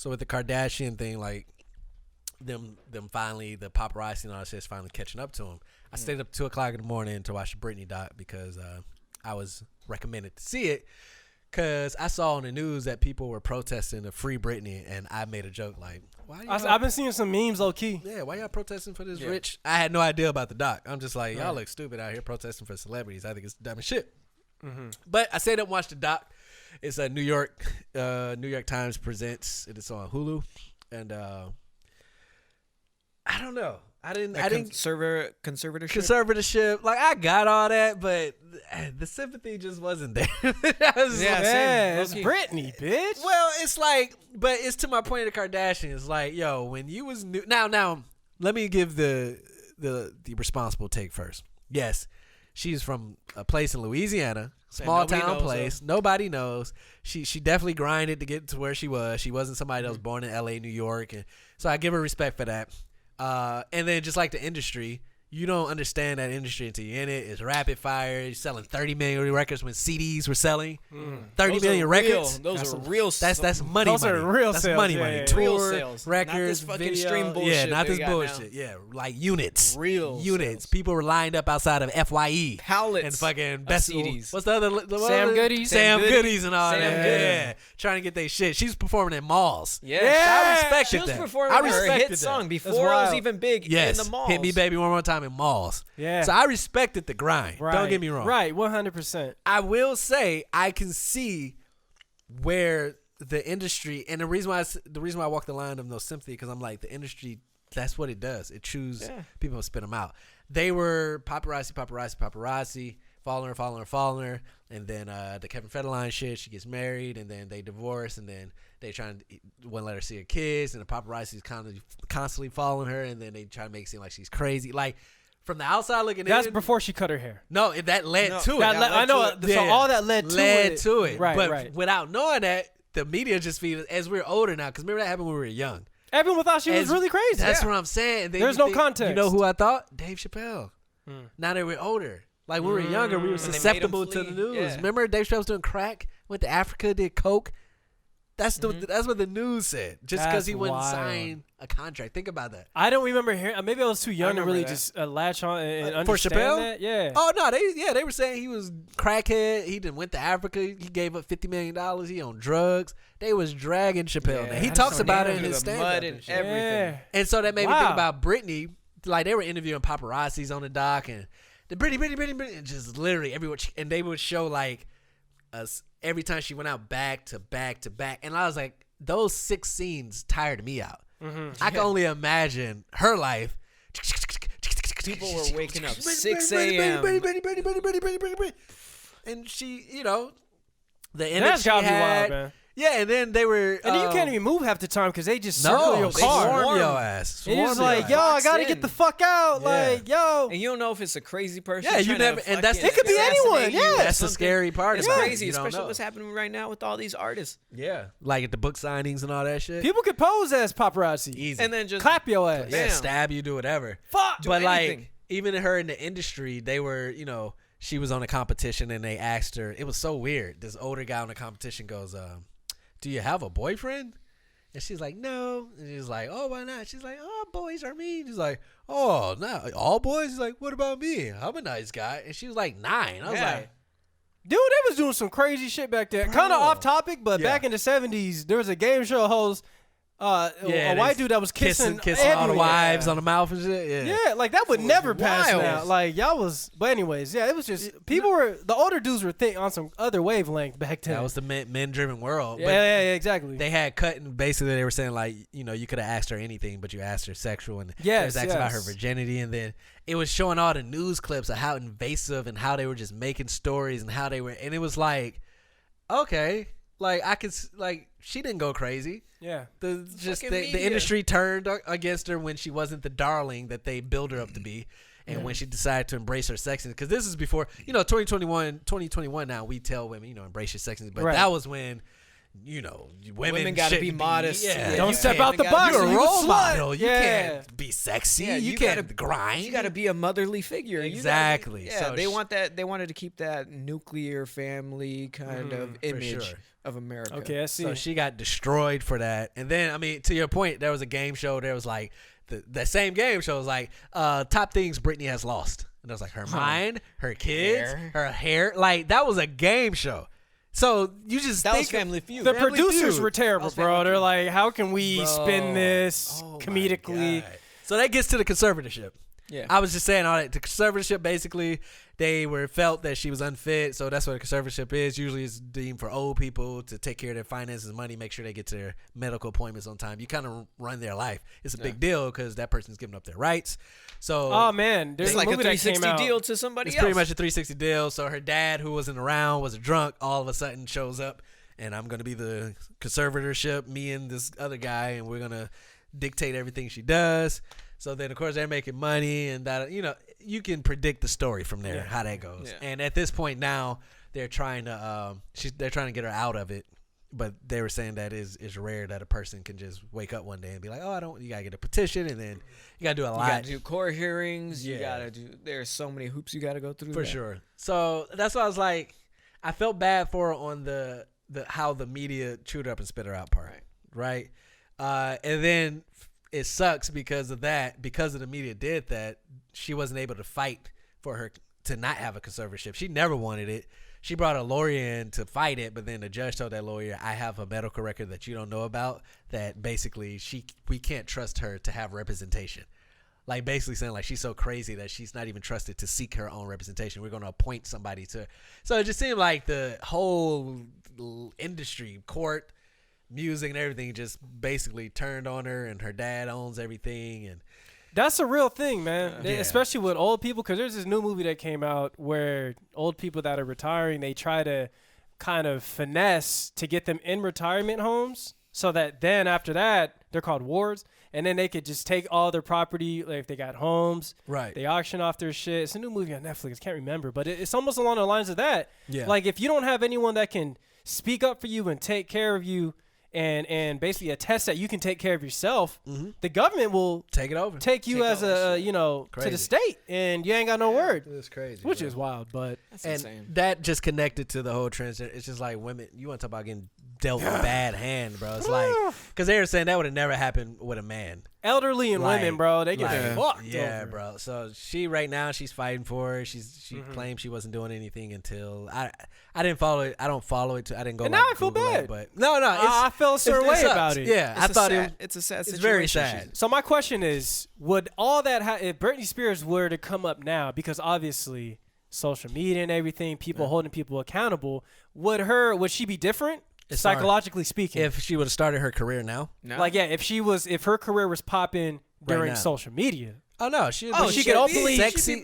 So with the Kardashian thing, like them finally, the paparazzi and all that shit is finally catching up to him. I stayed up 2:00 in the morning to watch the Britney doc because I was recommended to see it because I saw on the news that people were protesting to free Britney, and I made a joke like, "Why?" I've been seeing some memes low key. Yeah, why y'all protesting for this rich? I had no idea about the doc. I'm just like, y'all look stupid out here protesting for celebrities. I think it's dumb as shit. But I stayed up and watched the doc. It's a New York Times presents. It's on Hulu, and I don't know. I didn't conservatorship. Like I got all that, but the sympathy just wasn't there. It's Britney, bitch. Well, it's like, but it's to my point of the Kardashians. Like, yo, when you was new. Now, let me give the responsible take first. Yes, she's from a place in Louisiana, small town place. Nobody knows. She definitely grinded to get to where she was. She wasn't somebody that was born in L.A., New York, and so I give her respect for that. And then just like the industry, you don't understand that industry until you're in it. It's rapid fire. You're selling 30 million records when CDs were selling 30 million records. Those are real. That's money. Those are real that's sales. Money. Real Tour sales. records, not this fucking video. stream bullshit. Not this bullshit. Yeah, like units. Real units. sales. People were lined up outside of FYE. Pallets and fucking best CDs. What's the other? Sam Goodies. Sam Goodies and all Sam that. Goody. Yeah, trying to get their shit. She's performing in malls. Yeah. I respected She was that. performing I her respected hit song that. before it was wild. even big Yes, in the malls. Hit Me Baby One More Time in malls. Yeah. So I respected the grind. Right. Don't get me wrong. Right, 100%. I will say I can see where the industry, and the reason why I walk the line of no sympathy, because I'm like, the industry, that's what it does. It chooses people and spit them out. They were paparazzi, following her, and then the Kevin Federline shit. She gets married, and then they divorce, and then they won't let her see her kids, and the paparazzi's constantly following her, and then they try to make it seem like she's crazy. Like from the outside looking in, That's before she cut her hair. No, that led to it. I know. So all that led to it. Right, but right. without knowing that, the media just feed us as we're older now. Because remember that happened when we were young. Everyone thought she was really crazy. That's what I'm saying. There's no context. You know who I thought? Dave Chappelle. Now that we're older. Like when we were younger, we were susceptible to the news. Yeah. Remember Dave Chappelle was doing crack, went to Africa, did coke. That's what the news said. Just because he wouldn't sign a contract. Think about that. I don't remember hearing. Maybe I was too young to really just latch on and understand for Chappelle? that. Yeah. Oh no, they were saying he was crackhead. He done went to Africa. He gave up $50 million. He on drugs. They was dragging Chappelle. He talks about it in his stand-up and shit. everything. And so that made me think about Britney. Like they were interviewing paparazzis on the dock and the Britney, and just literally everywhere. And they would show like us every time she went out back to back to back. And I was like, those 6 scenes tired me out. I can only imagine her life. People were waking up 6 a.m. And she, the energy That's gotta be had. wild, man. Yeah, and then they were. And you can't even move half the time because they just circle your car. Swarm your ass. And you're just Swarm like, your yo, ass. I gotta get the fuck out. Like, yo. And you don't know if it's a crazy person. Yeah, you never. And that's it could be anyone. Yeah, that's the scary part. It's about crazy, it. especially what's happening right now with all these artists. Yeah, like at the book signings and all that shit. People could pose as paparazzi. Easy. And then just clap your ass. Yeah, Bam. stab you, do whatever. Fuck. But anything. like, even her in the industry, they were, she was on a competition and they asked her. It was so weird. This older guy on the competition goes, "Do you have a boyfriend?" And she's like, "No." And he's like, "Oh, why not?" She's like, "Oh, boys are mean." He's like, "Oh, no, all boys?" He's like, "What about me? I'm a nice guy." And she was like 9. I was like, dude, they was doing some crazy shit back there. Kind of off topic, but back in the 70s, there was a game show host, a white dude that was kissing all the wives on the mouth and shit. Yeah, like that would never pass wild. now. Like y'all was, but anyways, yeah, it was just the older dudes were on some other wavelength back then. That was the men-driven world. Yeah, exactly. They had cut and basically they were saying like, you could have asked her anything, but you asked her sexual, and it was asking about her virginity, and then it was showing all the news clips of how invasive and how they were just making stories and how they were, and it was like, okay, like I could like she didn't go crazy. Yeah, the industry turned against her when she wasn't the darling that they built her up to be, and when she decided to embrace her sexiness. Because this is before 2021 now we tell women embrace your sexiness, but that was when women got to be shouldn't modest. Don't step out the box. You're a You a role slut. model. You can't be sexy. You can't grind. You got to be a motherly figure. Exactly. So they want that. They wanted to keep that nuclear family kind of image of America. Okay, I see. So she got destroyed for that. And then, to your point, there was a game show. There was like that same game show was like top things Britney has lost. And it was like her mind, her kids, her hair. Like that was a game show. So you just that think was Family Feud. The producers were terrible, bro. They're like, how can we spin this comedically? So that gets to the conservatorship. Yeah, I was just saying all that. The conservatorship, basically, they felt that she was unfit. So that's what a conservatorship is. Usually it's deemed for old people to take care of their finances, money, make sure they get to their medical appointments on time. You kind of run their life. It's a big deal because that person's giving up their rights. So oh man, there's like a movie that came 360 out. deal to somebody it's else. pretty much a 360 deal. So her dad, who wasn't around, was a drunk, all of a sudden shows up, and I'm going to be the conservatorship, me and this other guy, and we're going to dictate everything she does. So then, of course, they're making money, and that you can predict the story from there, how that goes. Yeah. And at this point now, they're trying to get her out of it. But they were saying that is rare that a person can just wake up one day and be like, oh, you gotta get a petition, and then you gotta do a lot. You gotta do court hearings. You gotta do. There's so many hoops you gotta go through. For sure. So that's why I was like, I felt bad for her on the how the media chewed her up and spit her out part, right? And then it sucks because of that. Because of the media did that, she wasn't able to fight for her to not have a conservatorship. She never wanted it. She brought a lawyer in to fight it, but then the judge told that lawyer, I have a medical record that you don't know about that basically we can't trust her to have representation. Like basically saying like she's so crazy that she's not even trusted to seek her own representation. We're going to appoint somebody to. So it just seemed like the whole industry, court, music and everything just basically turned on her, and her dad owns everything. And that's a real thing, man. Especially with old people, because there's this new movie that came out where old people that are retiring, they try to kind of finesse to get them in retirement homes so that then after that, they're called wards, and then they could just take all their property, like if they got homes, right? They auction off their shit. It's a new movie on Netflix. I can't remember, but it's almost along the lines of that. Yeah. Like if you don't have anyone that can speak up for you and take care of you, and basically attest that you can take care of yourself, the government will take it over, take you as a to the state, and you ain't got no word. It's crazy, which is wild, but that's and insane. That just connected to the whole transgender. It's just like women. You want to talk about getting dealt a bad hand, bro? It's like because they were saying that would have never happened with a man. Elderly and women, bro, they get fucked. Yeah, over. bro. So she right now she's fighting for it. She claimed she wasn't doing anything until I didn't follow it. I don't follow it. I didn't go. And like, now I feel Google bad. It, but no, I felt a certain way about it. Yeah, I thought it's a sad situation. It's very sad. So my question is, would all that if Britney Spears were to come up now, because obviously social media and everything, people holding people accountable, would she be different? It's psychologically speaking, if she would have started her career now, like if her career was popping during social media. Oh no, she could openly sexy,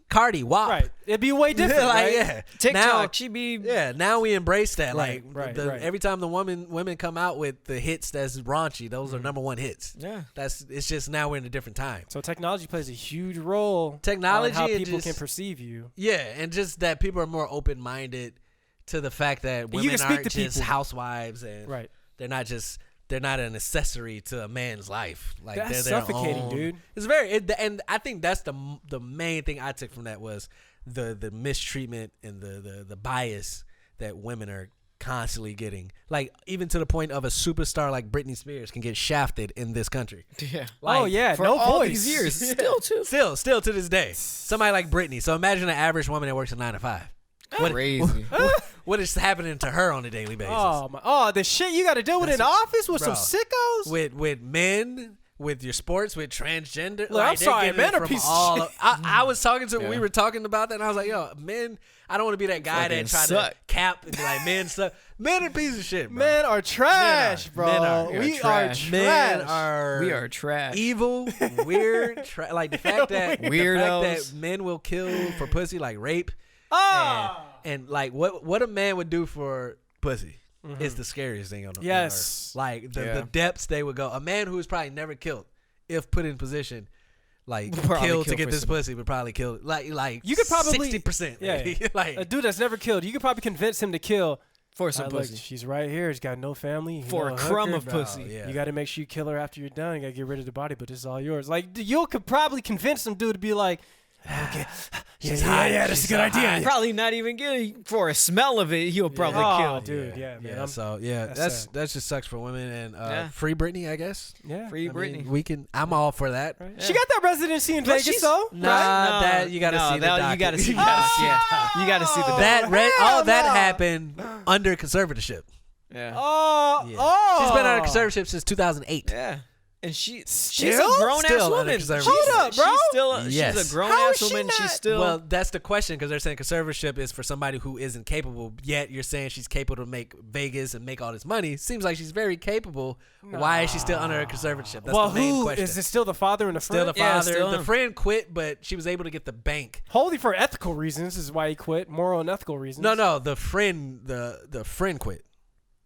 Cardi, WAP. Right, it'd be way different. Like, right? TikTok, she'd be. Yeah, now we embrace that. Right, like right. Every time the women come out with the hits that's raunchy, those are number one hits. Yeah, it's just now we're in a different time. So technology plays a huge role. Technology, on how people can perceive you. Yeah, and just that people are more open minded to the fact that women aren't just housewives, and they're not an accessory to a man's life. Like that's they're their suffocating, own. dude. It's and I think that's the main thing I took from that was the mistreatment and the bias that women are constantly getting. Like even to the point of a superstar like Britney Spears can get shafted in this country. Yeah. Like, for no all voice. these years, still to this day. Somebody like Britney. So imagine an average woman that works a 9 to 5. Crazy. What is happening to her on a daily basis? The shit you got to deal with in the office with some sickos? With men, with your sports, with transgender. Look, I'm sorry, men are pieces of shit. I was talking to, we were talking about that, and I was like, yo, men, I don't want to be that guy that try to cap and be like, men suck. Men are pieces of shit, bro. Men are trash, bro. We are trash. We are trash. Evil, weird, like the fact that men will kill for pussy, like rape. And like what a man would do for pussy is the scariest thing on the earth. Like the depths they would go. A man who is probably never killed, if put in position, like killed to get this pussy, would probably kill. Like you could probably 60%. Yeah, like a dude that's never killed, you could probably convince him to kill For some Look, pussy. she's right here. She's got no family. For a crumb of pussy. Yeah. You got to make sure you kill her after you're done. You got to get rid of the body, but this is all yours. Like, you could probably convince some dude to be like, okay, yeah, that's a good idea. Probably not even good. For a smell of it, he'll probably kill. Dude, yeah, man. That just sucks for women and free Britney, I guess. Yeah, free Britney. I'm all for that. Right. She got that residency in Vegas, though. Nah, that you gotta see the doc. You gotta see the doc. Yeah, you gotta see the doc. That happened under conservatorship. Yeah. She's been under conservatorship since 2008. Yeah. And she's Still? a grown ass Still woman. under conservatorship. Hold up, bro. She's a grown How ass is she woman. not- She's still. Well, that's the question because they're saying conservatorship is for somebody who isn't capable. Yet you're saying she's capable to make Vegas and make all this money. Seems like she's very capable. Why is she still under a conservatorship? That's the main question. Is it still the father and the friend? Still the Yeah, father. still The him. friend quit, but she was able to get the bank. Wholly for ethical reasons is why he quit. Moral and ethical reasons. No, the friend quit.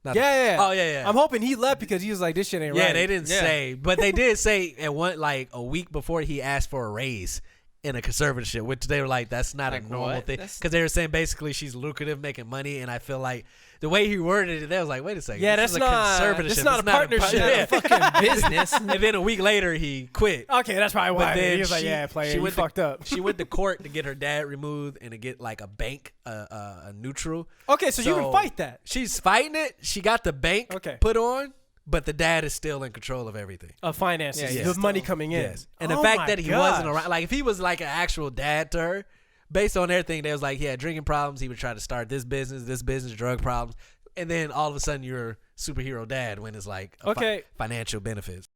Not Yeah. Oh yeah. I'm hoping he left because he was like, this shit ain't right. Yeah, they didn't say, but they did say at one like a week before he asked for a raise in a conservatorship, which they were like, that's not Like a normal what? thing, That's- because they were saying basically she's lucrative, making money, and I feel like the way he worded it, they was like, wait a second, Yeah, this that's is a not- conservatorship. that's not It's a partnership. Yeah. fucking business. And then a week later he quit. Okay, that's probably But why. then He was like, she- yeah, player, she you went to- fucked up. She went to court to get her dad removed and to get like a bank, a neutral. Okay, so you can fight that. She's fighting it. She got the bank put on, but the dad is still in control of everything. Of finances, Yeah, the yes. money coming in. Yes. And the Oh fact my that he gosh. wasn't around, like if he was like an actual dad to her, based on everything, they was like he had drinking problems. He would try to start this business, drug problems. And then all of a sudden you're a superhero dad when it's like financial benefits.